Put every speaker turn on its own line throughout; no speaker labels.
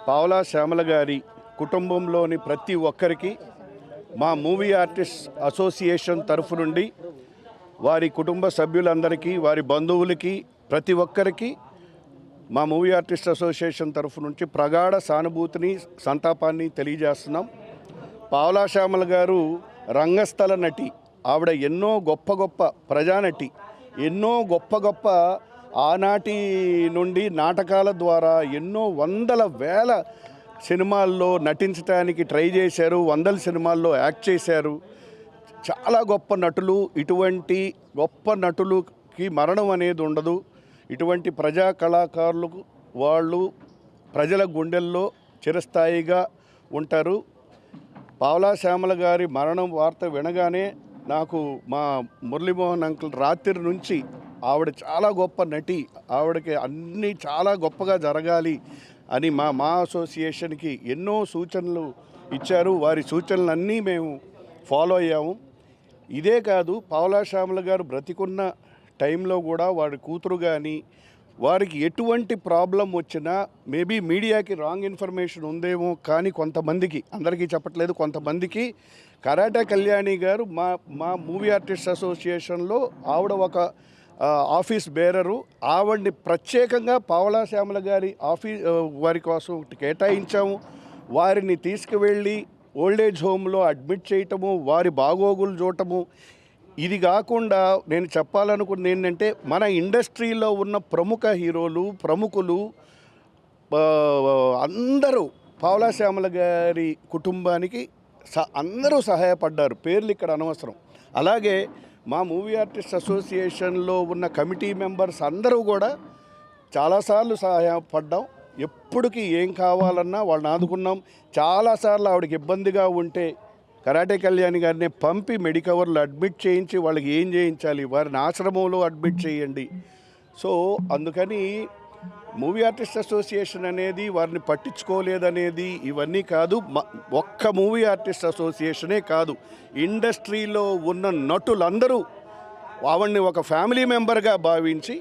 పావలా శ్యామల గారి కుటుంబంలోని ప్రతి ఒక్కరికి మా మూవీ ఆర్టిస్ట్ అసోసియేషన్ తరఫు నుండి వారి కుటుంబ సభ్యులందరికీ వారి బంధువులకి ప్రతి ఒక్కరికి మా మూవీ ఆర్టిస్ట్ అసోసియేషన్ తరఫు నుంచి ప్రగాఢ సానుభూతిని సంతాపాన్ని తెలియజేస్తున్నాం. పావలా శ్యామల గారు రంగస్థల నటి. ఆవిడ ఎన్నో గొప్ప గొప్ప ప్రజానటి, ఎన్నో గొప్ప గొప్ప ఆనాటి నుండి నాటకాల ద్వారా ఎన్నో వందల వేల సినిమాల్లో నటించడానికి ట్రై చేశారు, వందల సినిమాల్లో యాక్ట్ చేశారు. చాలా గొప్ప నటులు. ఇటువంటి గొప్ప నటులకి మరణం అనేది ఉండదు. ఇటువంటి ప్రజా కళాకారులకు వాళ్ళు ప్రజల గుండెల్లో చిరస్థాయిగా ఉంటారు. పావలా శ్యామల గారి మరణం వార్త వినగానే నాకు మా మురళీమోహన్ అంకుల్ రాత్రి నుంచి ఆవిడ చాలా గొప్ప నటి, ఆవిడకి అన్నీ చాలా గొప్పగా జరగాలి అని మా అసోసియేషన్కి ఎన్నో సూచనలు ఇచ్చారు. వారి సూచనలన్నీ మేము ఫాలో అయ్యాము. ఇదే కాదు, పావలా శ్యామల గారు బ్రతికున్న టైంలో కూడా వారి కూతురు కానీ వారికి ఎటువంటి ప్రాబ్లం వచ్చినా మేబీ మీడియాకి రాంగ్ ఇన్ఫర్మేషన్ ఉందేమో, కానీ కొంతమందికి, అందరికీ చెప్పట్లేదు, కొంతమందికి కరాటే కళ్యాణి గారు మా మూవీ ఆర్టిస్ట్ అసోసియేషన్లో ఆవిడ ఒక ఆఫీస్ బేరరు. ఆవిడ్ని ప్రత్యేకంగా పావలా శ్యామల గారి వారి కోసం కేటాయించాము. వారిని తీసుకువెళ్ళి ఓల్డేజ్ హోమ్లో అడ్మిట్ చేయటము, వారి బాగోగులు చూడటము. ఇది కాకుండా నేను చెప్పాలనుకున్నది ఏంటంటే, మన ఇండస్ట్రీలో ఉన్న ప్రముఖ హీరోలు, ప్రముఖులు అందరూ పావలా శ్యామల గారి కుటుంబానికి అందరూ సహాయపడ్డారు. పేర్లు ఇక్కడ అనవసరం. అలాగే మా మూవీ ఆర్టిస్ట్ అసోసియేషన్లో ఉన్న కమిటీ మెంబర్స్ అందరూ కూడా చాలాసార్లు సహాయపడ్డాం. ఎప్పటికీ ఏం కావాలన్నా వాళ్ళని ఆదుకున్నాం. చాలాసార్లు ఆవిడకి ఇబ్బందిగా ఉంటే కరాటే కళ్యాణి గారిని పంపి మెడికవర్లో అడ్మిట్ చేయించి వాళ్ళకి ఏం చేయించాలి, వారిని ఆశ్రమంలో అడ్మిట్ చేయండి. సో అందుకని మూవీ ఆర్టిస్ట్ అసోసియేషన్ అనేది వారిని పట్టించుకోలేదనేది ఇవన్నీ కాదు. ఒక్క మూవీ ఆర్టిస్ట్ అసోసియేషనే కాదు, ఇండస్ట్రీలో ఉన్న నటులందరూ ఆవిడ్ని ఒక ఫ్యామిలీ మెంబర్గా భావించి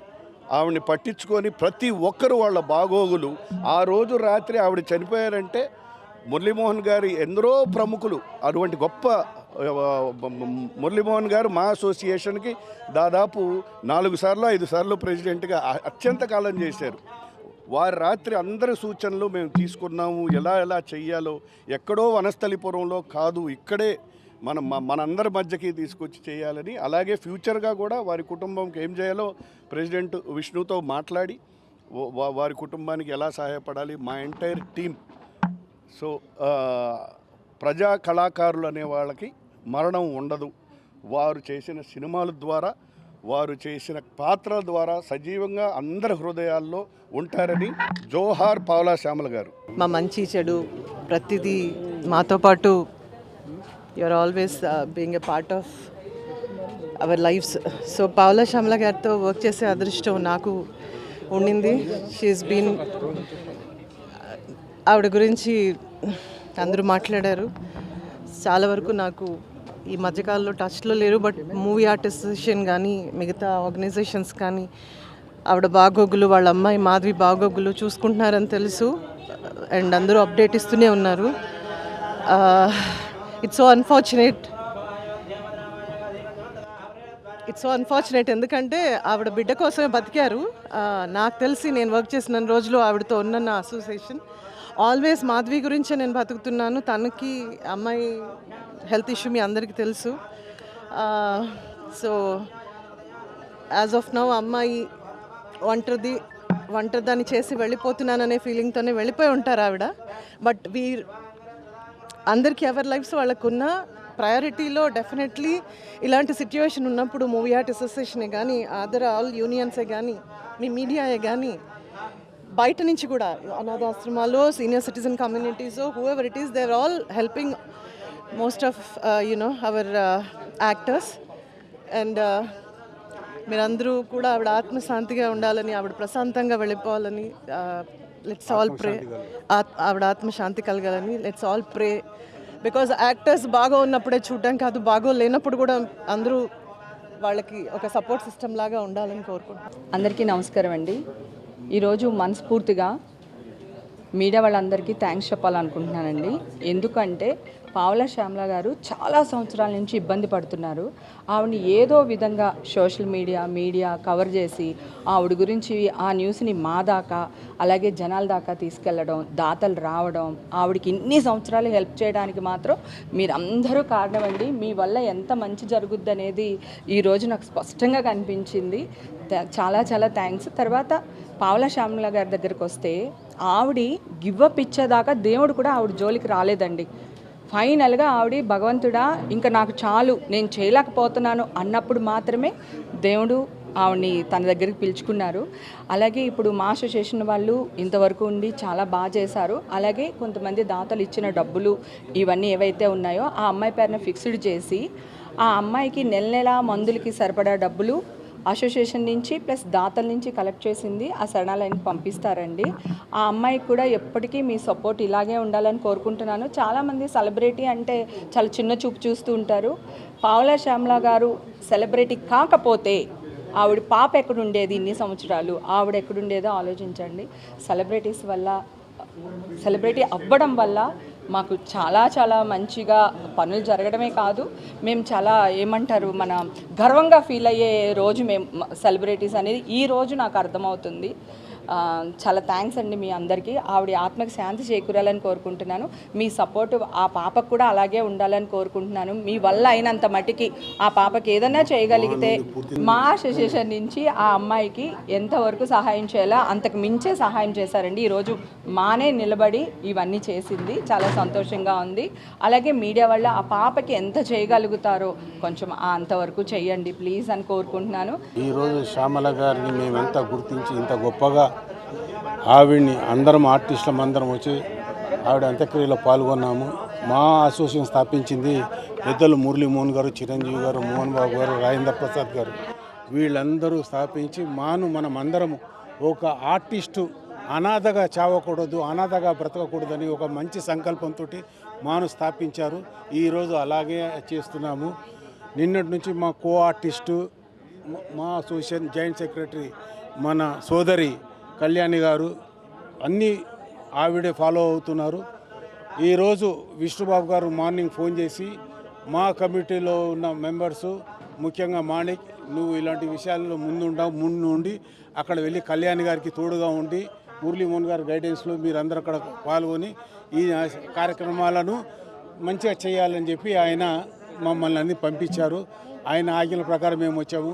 ఆవిడ్ని పట్టించుకొని ప్రతి ఒక్కరు వాళ్ళ బాగోగులు. ఆ రోజు రాత్రి ఆవిడ చనిపోయారంటే మురళీమోహన్ గారు ఎందరో ప్రముఖులు, అటువంటి గొప్ప మురళీమోహన్ గారు మా అసోసియేషన్కి దాదాపు 4 సార్లు 5 సార్లు ప్రెసిడెంట్గా అత్యంత కాలం చేశారు. వారి రాత్రి అందరి సూచనలు మేము తీసుకున్నాము. ఎలా చెయ్యాలో, ఎక్కడో వనస్థలిపురంలో కాదు, ఇక్కడే మనందరి మధ్యకి తీసుకొచ్చి చేయాలని. అలాగే ఫ్యూచర్గా కూడా వారి కుటుంబంకి ఏం చేయాలో ప్రెసిడెంట్ విష్ణుతో మాట్లాడి వారి కుటుంబానికి ఎలా సహాయపడాలి, మా ఎంటైర్ టీం. సో ప్రజా కళాకారులు అనే వాళ్ళకి మరణం ఉండదు. వారు చేసిన సినిమాల ద్వారా, వారు చేసిన పాత్రల ద్వారా సజీవంగా అందరి హృదయాల్లో ఉంటారని. జోహార్ పావలా శ్యామల గారు.
మా మంచి చెడు ప్రతిదీ మాతో పాటు, you're always being a part of our lifes. So Pavala Syamala గారితో వర్క్ చేసే అదృష్టం నాకు ఉండింది. షీఈస్ బీన్, ఆవిడ గురించి అందరూ మాట్లాడారు. చాలా వరకు నాకు ఈ మధ్యకాలంలో టచ్లో లేరు, బట్ మూవీ ఆర్టిస్ట్ అసోసియేషన్ కానీ మిగతా ఆర్గనైజేషన్స్ కానీ ఆవిడ బాగోగులు, వాళ్ళ అమ్మాయి మాధవి బాగోగులు చూసుకుంటున్నారని తెలుసు. అండ్ అందరూ అప్డేట్ ఇస్తూనే ఉన్నారు. ఇట్స్ సో అన్ఫార్చునేట్ ఎందుకంటే ఆవిడ బిడ్డ కోసమే బతికారు. నాకు తెలిసి నేను వర్క్ చేసిన రోజులు ఆవిడతో ఉన్న నా అసోసియేషన్ ఆల్వేస్ మాధవి గురించే నేను బతుకుతున్నాను. తనకి అమ్మాయి హెల్త్ ఇష్యూ మీ అందరికీ తెలుసు. సో యాజ్ ఆఫ్ నౌ అమ్మాయి ఒంటరిదాన్ని చేసి వెళ్ళిపోతున్నాననే ఫీలింగ్తోనే వెళ్ళిపోయి ఉంటారు ఆవిడ. బట్ అందరికీ ఎవరి లైఫ్స్ వాళ్ళకున్న ప్రయారిటీలో డెఫినెట్లీ ఇలాంటి సిచ్యువేషన్ ఉన్నప్పుడు మూవీ ఆర్టిస్ట్ అసోసియేషనే కానీ, అదర్ ఆల్ యూనియన్సే కానీ, మీ మీడియాయే కానీ, బయట నుంచి కూడా అనాథాశ్రమాలు, senior citizen communities, whoever it is, they are all helping most of our actors. And మీరందరూ కూడా ఆవిడ ఆత్మశాంతిగా ఉండాలని, ఆవిడ ప్రశాంతంగా వెళ్ళిపోవాలని, లెట్స్ ఆల్ ప్రే. ఆవిడ ఆత్మశాంతి కలగాలని let's all pray. Because actors బాగా ఉన్నప్పుడే చూడటం కాదు, బాగో లేనప్పుడు కూడా అందరూ వాళ్ళకి ఒక సపోర్ట్ సిస్టమ్ లాగా ఉండాలని కోరుకుంటున్నాను.
అందరికీ నమస్కారం అండి. ఈరోజు మనస్ఫూర్తిగా మీడియా వాళ్ళందరికీ థ్యాంక్స్ చెప్పాలనుకుంటున్నానండి. ఎందుకంటే పావలా శ్యామల గారు చాలా సంవత్సరాల నుంచి ఇబ్బంది పడుతున్నారు. ఆవిడని ఏదో విధంగా సోషల్ మీడియా కవర్ చేసి ఆవిడ గురించి ఆ న్యూస్ని మా దాకా అలాగే జనాల దాకా తీసుకెళ్ళడం, దాతలు రావడం, ఆవిడకి ఇన్ని సంవత్సరాలు హెల్ప్ చేయడానికి మాత్రం మీరందరూ కారణమండి. మీ వల్ల ఎంత మంచి జరుగుద్ది అనేది ఈరోజు నాకు స్పష్టంగా కనిపించింది. చాలా చాలా థ్యాంక్స్. తర్వాత పావలా శ్యామల గారి దగ్గరికి వస్తే ఆవిడ గివ్అప్ ఇచ్చేదాకా దేవుడు కూడా ఆవిడ జోలికి రాలేదండి. ఫైనల్గా ఆవిడ భగవంతుడా ఇంకా నాకు చాలు, నేను చేయలేకపోతున్నాను అన్నప్పుడు మాత్రమే దేవుడు ఆవిడని తన దగ్గరికి పిలుచుకున్నారు. అలాగే ఇప్పుడు మా అసోసియేషన్ వాళ్ళు ఇంతవరకు ఉండి చాలా బాగా చేశారు. అలాగే కొంతమంది దాతలు ఇచ్చిన డబ్బులు ఇవన్నీ ఏవైతే ఉన్నాయో ఆ అమ్మాయి పేరున ఫిక్స్డ్ చేసి ఆ అమ్మాయికి నెల మందులకి సరిపడా డబ్బులు అసోసియేషన్ నుంచి ప్లస్ దాతల నుంచి కలెక్ట్ చేసింది ఆ శరణాలయానికి పంపిస్తారండి. ఆ అమ్మాయికి కూడా ఎప్పటికీ మీ సపోర్ట్ ఇలాగే ఉండాలని కోరుకుంటున్నాను. చాలామంది సెలబ్రిటీ అంటే చాలా చిన్న చూపు చూస్తూ ఉంటారు. పావలా శ్యామల గారు సెలబ్రిటీ కాకపోతే ఆవిడ పాప ఎక్కడుండేది ఇన్ని సంవత్సరాలు, ఆవిడ ఎక్కడుండేదో ఆలోచించండి. సెలబ్రిటీ అవ్వడం వల్ల మాకు చాలా చాలా మంచిగా పనులు జరగడమే కాదు, మేము చాలా మన గర్వంగా ఫీల్ అయ్యే రోజు మేము సెలబ్రిటీస్ అనేది ఈ రోజు నాకు అర్థమవుతుంది. చాలా థ్యాంక్స్ అండి మీ అందరికీ. ఆవిడ ఆత్మకి శాంతి చేకూరాలని కోరుకుంటున్నాను. మీ సపోర్టు ఆ పాపకు కూడా అలాగే ఉండాలని కోరుకుంటున్నాను. మీ వల్ల అయినంత మటుకి ఆ పాపకి ఏదైనా చేయగలిగితే మా అసోసియేషన్ నుంచి ఆ అమ్మాయికి ఎంతవరకు సహాయం చేయాలో అంతకు మించే సహాయం చేశారండి. ఈరోజు మానే నిలబడి ఇవన్నీ చేసింది, చాలా సంతోషంగా ఉంది. అలాగే మీడియా వల్ల ఆ పాపకి ఎంత చేయగలుగుతారో కొంచెం అంతవరకు చెయ్యండి ప్లీజ్ అని కోరుకుంటున్నాను.
ఈరోజు శ్యామల గారిని మేమెంత గుర్తించి ఇంత గొప్పగా ఆవిడ్ని అందరం ఆర్టిస్టులం అందరం వచ్చి ఆవిడ అంత్యక్రియలో పాల్గొన్నాము. మా అసోసియేషన్ స్థాపించింది పెద్దలు మురళీమోహన్ గారు, చిరంజీవి గారు, మోహన్ బాబు గారు, రాజేంద్ర ప్రసాద్ గారు, వీళ్ళందరూ స్థాపించి మనం అందరం ఒక ఆర్టిస్టు అనాథగా చావకూడదు, అనాథగా బ్రతకకూడదని ఒక మంచి సంకల్పంతో మాను స్థాపించారు. ఈరోజు అలాగే చేస్తున్నాము. నిన్నటి నుంచి మా కో ఆర్టిస్టు మా అసోసియేషన్ జాయింట్ సెక్రటరీ మన సోదరి కళ్యాణి గారు అన్నీ ఆవిడే ఫాలో అవుతున్నారు. ఈరోజు విష్ణుబాబు గారు మార్నింగ్ ఫోన్ చేసి మా కమిటీలో ఉన్న మెంబర్సు ముఖ్యంగా మాణిక్, నువ్వు ఇలాంటి విషయాల్లో ముందుండి అక్కడ వెళ్ళి కళ్యాణి గారికి తోడుగా ఉండి మురళీమోహన్ గారి గైడెన్స్లో మీరందరూ అక్కడ పాల్గొని ఈ కార్యక్రమాలను మంచిగా చేయాలని చెప్పి ఆయన మమ్మల్ని అన్ని పంపించారు. ఆయన ఆజ్ఞల ప్రకారం మేము వచ్చాము.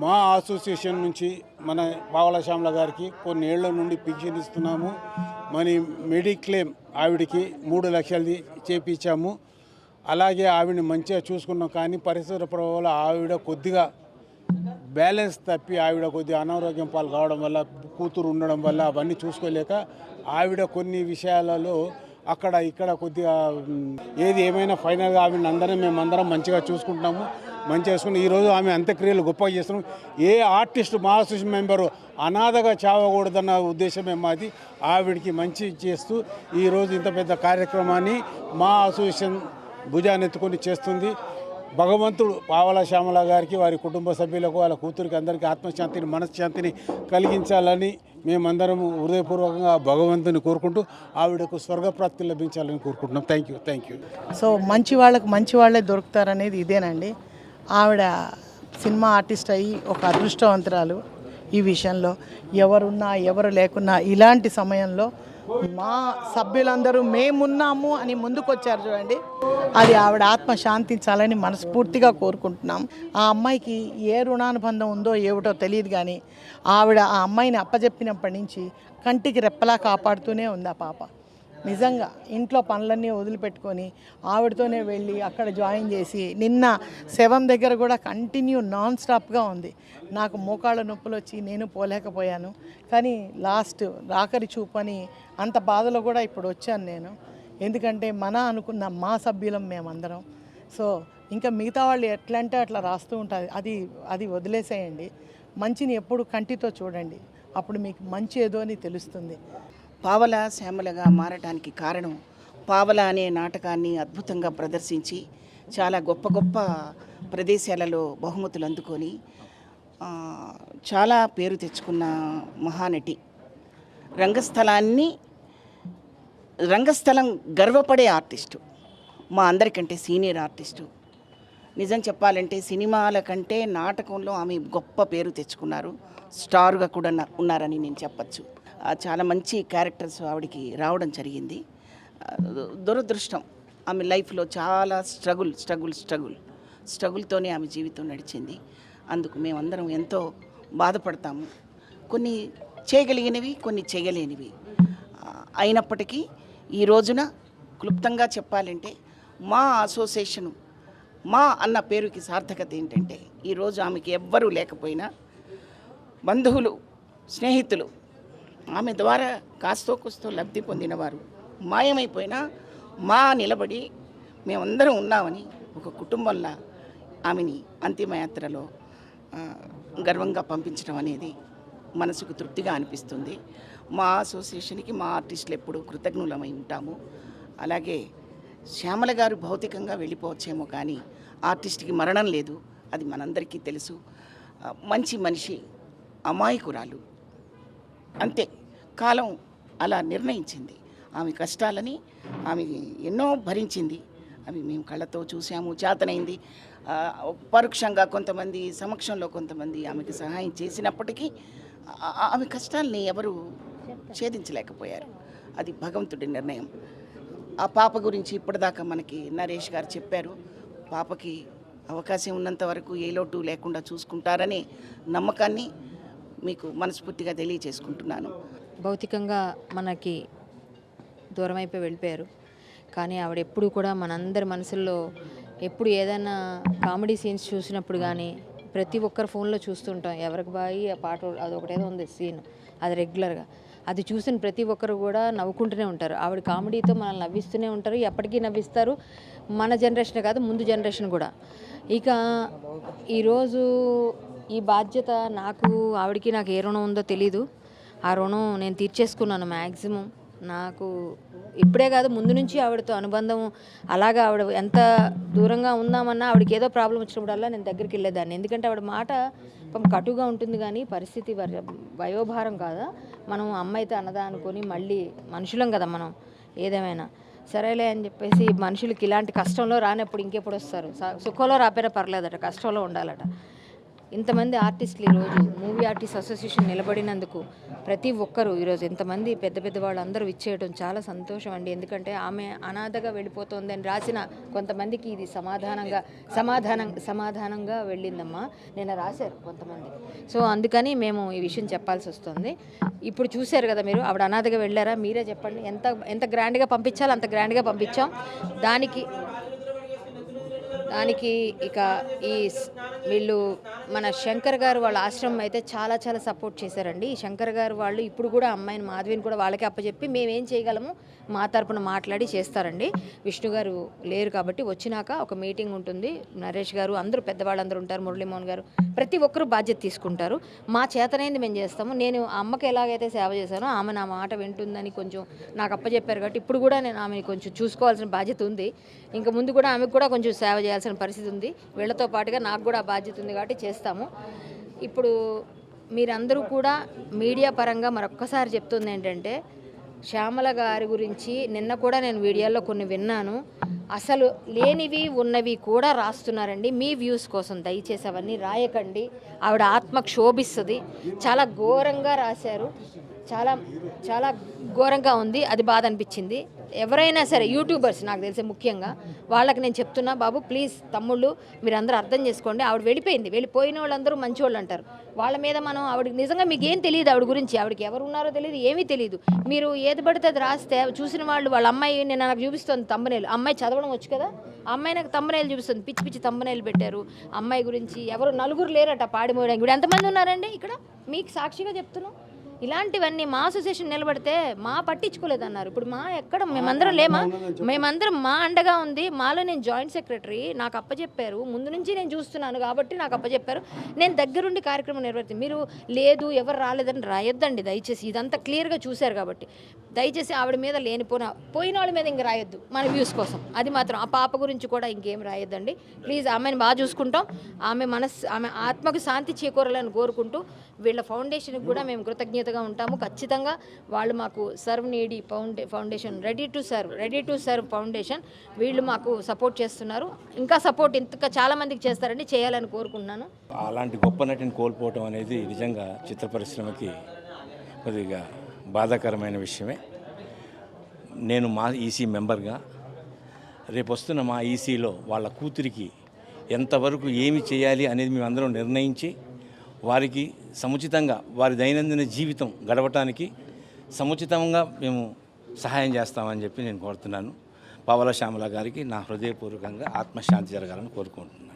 మా అసోసియేషన్ నుంచి మన పావలా శ్యామల గారికి కొన్ని ఏళ్ల నుండి పింఛన్ ఇస్తున్నాము. మన మెడిక్లెయిమ్ ఆవిడికి 3 లక్షలది చేపించాము. అలాగే ఆవిడని మంచిగా చూసుకున్నాం. కానీ పరిసర ప్రభావాల ఆవిడ కొద్దిగా బ్యాలెన్స్ తప్పి ఆవిడ కొద్దిగా అనారోగ్యం పాలు కావడం వల్ల, కూతురు ఉండడం వల్ల అవన్నీ చూసుకోలేక ఆవిడ కొన్ని విషయాలలో అక్కడ ఇక్కడ కొద్దిగా ఏది ఏమైనా ఫైనల్గా ఆవిడని మేమందరం మంచిగా చూసుకుంటున్నాము. మంచిగా చేసుకుని ఈరోజు ఆమె అంత్యక్రియలు గొప్పగా చేస్తున్నాం. ఏ ఆర్టిస్ట్ మా అసోసియేషన్ మెంబరు అనాథగా చావకూడదన్న ఉద్దేశమే మాది. ఆవిడికి మంచి చేస్తూ ఈరోజు ఇంత పెద్ద కార్యక్రమాన్ని మా అసోసియేషన్ భుజానెత్తుకొని చేస్తుంది. భగవంతుడు పావలా శ్యామల గారికి, వారి కుటుంబ సభ్యులకు, వాళ్ళ కూతురికి అందరికీ ఆత్మశాంతిని, మనశ్శాంతిని కలిగించాలని మేమందరం హృదయపూర్వకంగా భగవంతుని కోరుకుంటూ ఆవిడకు స్వర్గప్రాప్తి లభించాలని కోరుకుంటున్నాం. Thank you.
సో మంచి వాళ్ళకు మంచి వాళ్ళే దొరుకుతారనేది ఇదేనండి. ఆవిడ సినిమా ఆర్టిస్ట్ అయ్యి ఒక అదృష్టవంతురాలు. ఈ విషయంలో ఎవరున్నా ఎవరు లేకున్నా ఇలాంటి సమయంలో మా సభ్యులందరూ మేమున్నాము అని ముందుకొచ్చారు చూడండి, అది ఆవిడ ఆత్మ శాంతించాలని మనస్ఫూర్తిగా కోరుకుంటున్నాం. ఆ అమ్మాయికి ఏ రుణానుబంధం ఉందో ఏమిటో తెలియదు, కానీ ఆవిడ ఆ అమ్మాయిని అప్పచెప్పినప్పటి నుంచి కంటికి రెప్పలా కాపాడుతూనే ఉంది ఆ పాప. నిజంగా ఇంట్లో పనులన్నీ వదిలిపెట్టుకొని ఆవిడతోనే వెళ్ళి అక్కడ జాయిన్ చేసి నిన్న శవం దగ్గర కూడా కంటిన్యూ నాన్ స్టాప్గా ఉంది. నాకు మోకాళ్ళ నొప్పులు వచ్చి నేను పోలేకపోయాను, కానీ లాస్ట్ రాకరి చూపని అంత బాధలో కూడా ఇప్పుడు వచ్చాను నేను. ఎందుకంటే అనుకున్న మా సభ్యులం మేమందరం. సో ఇంకా మిగతా వాళ్ళు ఎట్లా అంటే అట్లా రాస్తూ ఉంటుంది, అది వదిలేసేయండి. మంచిని ఎప్పుడు కంటితో చూడండి, అప్పుడు మీకు మంచి ఏదో అని తెలుస్తుంది.
పావలా శ్యామలగా మారటానికి కారణం పావలా అనే నాటకాన్ని అద్భుతంగా ప్రదర్శించి చాలా గొప్ప గొప్ప ప్రదేశాలలో బహుమతులు అందుకొని చాలా పేరు తెచ్చుకున్న మహానటి. రంగస్థలాన్ని రంగస్థలం గర్వపడే ఆర్టిస్టు, మా అందరికంటే సీనియర్ ఆర్టిస్టు. నిజం చెప్పాలంటే సినిమాల కంటే నాటకంలో ఆమె గొప్ప పేరు తెచ్చుకున్నారు. స్టార్గా కూడా ఉన్నారని నేను చెప్పచ్చు. చాలా మంచి క్యారెక్టర్స్ ఆవిడికి రావడం జరిగింది. దురదృష్టం, ఆమె లైఫ్లో చాలా స్ట్రగుల్తోనే ఆమె జీవితం నడిచింది. అందుకు మేమందరం ఎంతో బాధపడతాము. కొన్ని చేయగలిగినవి, కొన్ని చేయలేనివి. అయినప్పటికీ ఈ రోజున క్లుప్తంగా చెప్పాలంటే మా అసోసియేషను, మా అన్న పేరుకి సార్థకత ఏంటంటే ఈరోజు ఆమెకి ఎవ్వరూ లేకపోయినా బంధువులు, స్నేహితులు, ఆమె ద్వారా కాస్తో కూస్తో లబ్ధి పొందినవారు మాయమైపోయినా మా నిలబడి మేమందరం ఉన్నామని ఒక కుటుంబంలా ఆమెని అంతిమయాత్రలో గర్వంగా పంపించడం అనేది మనసుకు తృప్తిగా అనిపిస్తుంది. మా అసోసియేషన్కి మా ఆర్టిస్టులు ఎప్పుడూ కృతజ్ఞులమై ఉంటాము. అలాగే శ్యామల గారు భౌతికంగా వెళ్ళిపోవచ్చేమో కానీ ఆర్టిస్ట్కి మరణం లేదు, అది మనందరికీ తెలుసు. మంచి మనిషి, అమాయకురాలు, అంతే. కాలం అలా నిర్ణయించింది. ఆమె కష్టాలని ఆమె ఎన్నో భరించింది. అవి మేము కళ్ళతో చూసాము, చేతనైంది. పరోక్షంగా కొంతమంది, సమక్షంలో కొంతమంది ఆమెకు సహాయం చేసినప్పటికీ ఆమె కష్టాలని ఎవరు ఛేదించలేకపోయారు. అది భగవంతుడి నిర్ణయం. ఆ పాప గురించి ఇప్పటిదాకా మనకి నరేష్ గారు చెప్పారు. పాపకి అవకాశం ఉన్నంత వరకు ఏ లోటు లేకుండా చూసుకుంటారనే నమ్మకాన్ని మీకు మనస్ఫూర్తిగా తెలియచేసుకుంటున్నాను.
భౌతికంగా మనకి దూరం అయిపోయి వెళ్ళిపోయారు. కానీ ఆవిడ ఎప్పుడు కూడా మనందరి మనసుల్లో ఎప్పుడు ఏదైనా కామెడీ సీన్స్ చూసినప్పుడు కానీ ప్రతి ఒక్కరు ఫోన్లో చూస్తుంటాం. ఎవరికి బాయి ఆ పాట అది ఒకటేదో ఉంది సీన్, అది రెగ్యులర్గా అది చూసిన ప్రతి ఒక్కరు కూడా నవ్వుకుంటూనే ఉంటారు. ఆవిడ కామెడీతో మనల్ని నవ్విస్తూనే ఉంటారు, ఎప్పటికీ నవ్విస్తారు. మన జనరేషన్ కాదు, ముందు జనరేషన్ కూడా. ఇక ఈరోజు ఈ బాధ్యత ఆవిడకి నాకు ఏ రుణం ఉందో తెలీదు. ఆ రుణం నేను తీర్చేసుకున్నాను మ్యాక్సిమం. నాకు ఇప్పుడే కాదు, ముందు నుంచి ఆవిడతో అనుబంధం. అలాగా ఆవిడ ఎంత దూరంగా ఉందామన్నా ఆవిడకి ఏదో ప్రాబ్లం వచ్చినప్పుడల్లా నేను దగ్గరికి వెళ్ళేదాన్ని. ఎందుకంటే ఆవిడ మాట కటుగా ఉంటుంది కానీ పరిస్థితి వయోభారం కాదా. మనం అమ్మ అయితే అన్నదా అనుకొని మళ్ళీ మనుషులం కదా మనం, ఏదేమైనా సరేలే అని చెప్పేసి మనుషులకి ఇలాంటి కష్టంలో రానప్పుడు ఇంకెప్పుడు వస్తారు. సుఖంలో రాపోయినా పర్లేదట, కష్టంలో ఉండాలట. ఇంతమంది ఆర్టిస్టులు ఈరోజు మూవీ ఆర్టిస్ట్ అసోసియేషన్ నిలబడినందుకు ప్రతి ఒక్కరూ ఈరోజు ఇంతమంది పెద్ద వాళ్ళు అందరూ ఇచ్చేయడం చాలా సంతోషం అండి. ఎందుకంటే ఆమె అనాథగా వెళ్ళిపోతుంది అని రాసిన కొంతమందికి ఇది సమాధానంగా వెళ్ళిందమ్మా నేను రాశారు కొంతమంది. సో అందుకని మేము ఈ విషయం చెప్పాల్సి వస్తుంది. ఇప్పుడు చూశారు కదా మీరు, ఆవిడ అనాథగా వెళ్ళారా? మీరే చెప్పండి. ఎంత గ్రాండ్గా పంపించాలో అంత గ్రాండ్గా పంపించాం. దానికి ఇక వీళ్ళు మన శంకర్ గారు వాళ్ళ ఆశ్రమం అయితే చాలా సపోర్ట్ చేశారండి. ఈ శంకర్ గారు వాళ్ళు ఇప్పుడు కూడా అమ్మాయిని మాధవిని కూడా వాళ్ళకే అప్పచెప్పి మేమేం చేయగలము మా తరపున మాట్లాడి చేస్తారండి. విష్ణు గారు లేరు కాబట్టి వచ్చినాక ఒక మీటింగ్ ఉంటుంది. నరేష్ గారు అందరూ పెద్దవాళ్ళందరూ ఉంటారు, మురళీమోహన్ గారు, ప్రతి ఒక్కరూ బాధ్యత తీసుకుంటారు. మా చేతనైంది మేము చేస్తాము. నేను అమ్మకి ఎలాగైతే సేవ చేశానో ఆమె నా మాట వింటుందని కొంచెం నాకు అప్పచెప్పారు కాబట్టి ఇప్పుడు కూడా నేను ఆమెను కొంచెం చూసుకోవాల్సిన బాధ్యత ఉంది. ఇంకా ముందు కూడా ఆమెకు కూడా కొంచెం సేవ చేయాల్సిన పరిస్థితి ఉంది. వీళ్ళతో పాటుగా నాకు కూడా బాధ్యత ఉంది కాబట్టి చేస్తాము. ఇప్పుడు మీరందరూ కూడా మీడియా పరంగా మరొక్కసారి చెప్తుంది ఏంటంటే, శ్యామల గారి గురించి నిన్న కూడా నేను వీడియోలో కొన్ని విన్నాను. అసలు లేనివి ఉన్నవి కూడా రాస్తున్నారండి మీ వ్యూస్ కోసం. దయచేసి అవన్నీ రాయకండి. ఆవిడ ఆత్మ క్షోభిస్తుంది. చాలా ఘోరంగా రాశారు, చాలా ఘోరంగా ఉంది. అది బాధ అనిపించింది. ఎవరైనా సరే యూట్యూబర్స్ నాకు తెలిసి ముఖ్యంగా వాళ్ళకి నేను చెప్తున్నా, బాబు ప్లీజ్ తమ్ముళ్ళు మీరందరూ అర్థం చేసుకోండి. ఆవిడ వెళ్ళిపోయిన వాళ్ళందరూ మంచివాళ్ళు అంటారు. వాళ్ళ మీద మనం ఆవిడకి నిజంగా మీకు ఏం తెలియదు ఆవిడ గురించి, ఆవిడకి ఎవరు ఉన్నారో తెలియదు, ఏమీ తెలియదు. మీరు ఏది పడితే అది రాస్తే చూసిన వాళ్ళు వాళ్ళ అమ్మాయి నేను నాకు చూపిస్తుంది తమ్మునేలు. అమ్మాయి చదవడం వచ్చు కదా, అమ్మాయి నాకు తమ్మునేలు చూపిస్తుంది. పిచ్చి తమ్మునేలు పెట్టారు. అమ్మాయి గురించి ఎవరు నలుగురు లేరట పాడిమోయడానికి. ఇప్పుడు ఎంతమంది ఉన్నారండి ఇక్కడ? మీకు సాక్షిగా చెప్తున్నాం. ఇలాంటివన్నీ మా అసోసియేషన్ నిలబడితే మా పట్టించుకోలేదన్నారు. ఇప్పుడు మా ఎక్కడ మేమందరం లేమా? మేమందరం మా అండగా ఉంది. మాలో నేను జాయింట్ సెక్రటరీ, నాకు అప్పచెప్పారు. ముందు నుంచి నేను చూస్తున్నాను కాబట్టి నాకు అప్పచెప్పారు. నేను దగ్గరుండి కార్యక్రమం నిర్వహిస్తాను. మీరు లేదు ఎవరు రాలేదని రాయొద్దండి దయచేసి. ఇదంతా క్లియర్గా చూశారు కాబట్టి దయచేసి ఆవిడ మీద పోయిన వాళ్ళ మీద ఇంక రాయొద్దు మన వ్యూస్ కోసం. అది మాత్రం ఆ పాప గురించి కూడా ఇంకేం రాయొద్దండి ప్లీజ్. ఆమెను బాగా చూసుకుంటాం. ఆమె ఆత్మకు శాంతి చేకూరాలని కోరుకుంటూ వీళ్ళ ఫౌండేషన్కి కూడా మేము కృతజ్ఞత మద్దతుగా ఉంటాము. ఖచ్చితంగా వాళ్ళు మాకు serve needy foundation ready to serve foundation వీళ్ళు మాకు సపోర్ట్ చేస్తున్నారు. ఇంకా సపోర్ట్ ఇంకా చాలామందికి చేస్తారని చేయాలని కోరుకుంటున్నాను.
అలాంటి గొప్ప నటిని కోల్పోవటం అనేది నిజంగా చిత్ర పరిశ్రమకి కొద్దిగా బాధాకరమైన విషయమే. నేను మా ఈసీ మెంబర్గా రేపు వస్తున్న మా ఈసీలో వాళ్ళ కూతురికి ఎంతవరకు ఏమి చేయాలి అనేది మేమందరం నిర్ణయించి వారికి సముచితంగా వారి దైనందిన జీవితం గడవటానికి సముచితంగా మేము సహాయం చేస్తామని చెప్పి నేను కోరుతున్నాను. పావలా శ్యామల గారికి నా హృదయపూర్వకంగా ఆత్మశాంతి జరగాలని కోరుకుంటున్నాను.